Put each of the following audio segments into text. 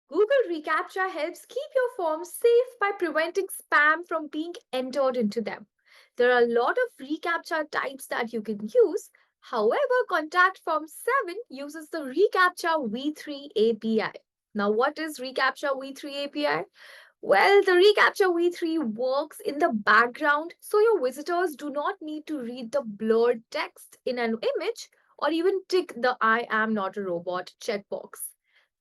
Google ReCAPTCHA helps keep your forms safe by preventing spam from being entered into them. There are a lot of reCAPTCHA types that you can use. However, Contact Form 7 uses the reCAPTCHA v3 API. Now, what is reCAPTCHA v3 API? Well, the reCAPTCHA v3 works in the background, so your visitors do not need to read the blurred text in an image or even tick the I am not a robot checkbox.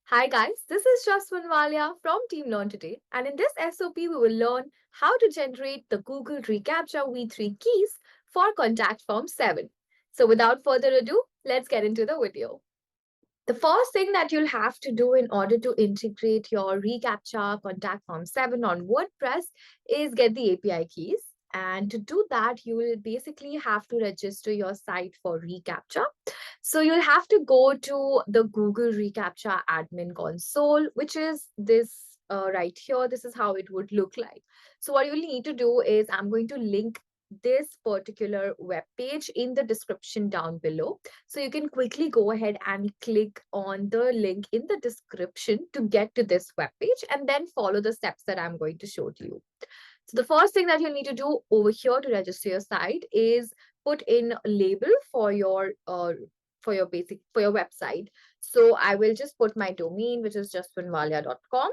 Hi guys, this is Jaswin Walia from Team Learn Today, and in this SOP we will learn how to generate the Google ReCAPTCHA v3 keys for Contact Form 7. So without further ado, let's get into the video. The first thing that you'll have to do in order to integrate your reCAPTCHA Contact Form 7 on WordPress is get the API keys. And to do that, you will basically have to register your site for reCAPTCHA. So you'll have to go to the Google ReCAPTCHA admin console, which is this right here. This is how it would look like. So what you'll need to do is I'm going to link this particular web page in the description down below. So you can quickly go ahead and click on the link in the description to get to this web page and then follow the steps that I'm going to show to you. So the first thing that you need to do over here to register your site is put in a label for your website. So I will just put my domain, which is justwinwalia.com.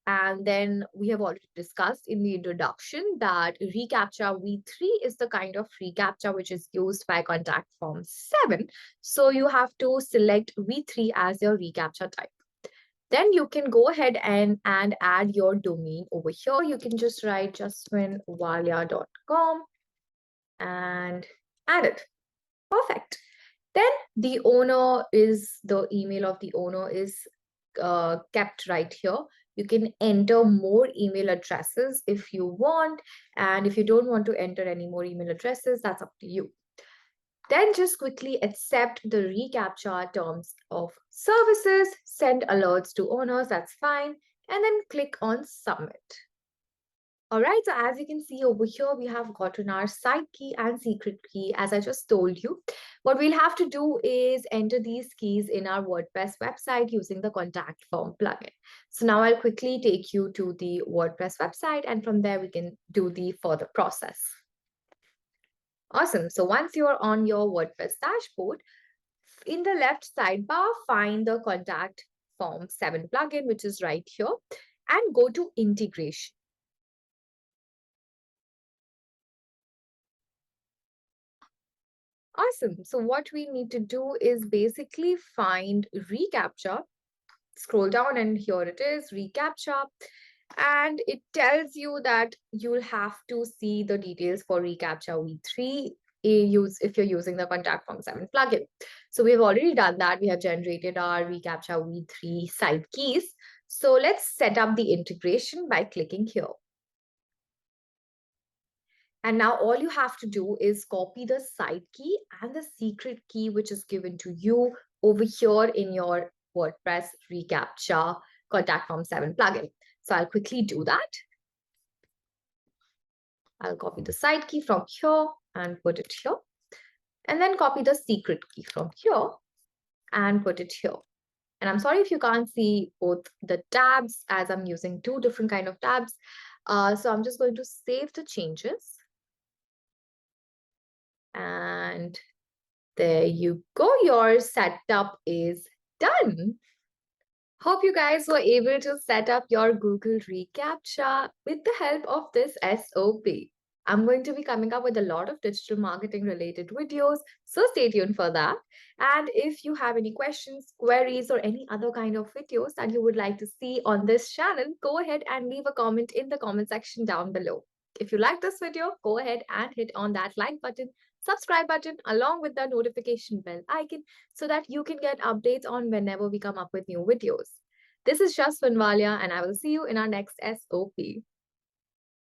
And then we have already discussed in the introduction that reCAPTCHA v3 is the kind of reCAPTCHA which is used by Contact Form 7. So you have to select v3 as your reCAPTCHA type. Then you can go ahead and add your domain over here. You can just write justwinwalia.com and add it. Perfect. Then the email of the owner is kept right here. You can enter more email addresses if you want. And if you don't want to enter any more email addresses, that's up to you. Then just quickly accept the reCAPTCHA terms of services, send alerts to owners, that's fine. And then click on submit. All right, so as you can see over here, we have gotten our site key and secret key, as I just told you. What we'll have to do is enter these keys in our WordPress website using the contact form plugin. So now I'll quickly take you to the WordPress website, and from there we can do the further process. Awesome. So once you're on your WordPress dashboard, in the left sidebar, find the Contact Form 7 plugin, which is right here, and go to integration. Awesome. So what we need to do is basically find reCAPTCHA, scroll down, and here it is, reCAPTCHA. And it tells you that you'll have to see the details for reCAPTCHA v3 if you're using the Contact Form 7 plugin. So we've already done that. We have generated our reCAPTCHA v3 site keys. So let's set up the integration by clicking here. And now all you have to do is copy the site key and the secret key, which is given to you over here in your WordPress reCAPTCHA Contact Form 7 plugin. So I'll quickly do that. I'll copy the site key from here and put it here. And then copy the secret key from here and put it here. And I'm sorry if you can't see both the tabs, as I'm using two different kind of tabs. So I'm just going to save the changes. And there you go. Your setup is done. Hope you guys were able to set up your Google ReCAPTCHA with the help of this SOP. I'm going to be coming up with a lot of digital marketing related videos, so stay tuned for that. And if you have any questions, queries, or any other kind of videos that you would like to see on this channel, go ahead and leave a comment in the comment section down below. If you like this video, go ahead and hit on that like button, subscribe button, along with the notification bell icon so that you can get updates on whenever we come up with new videos. This is Jaswin Walia, and I will see you in our next SOP.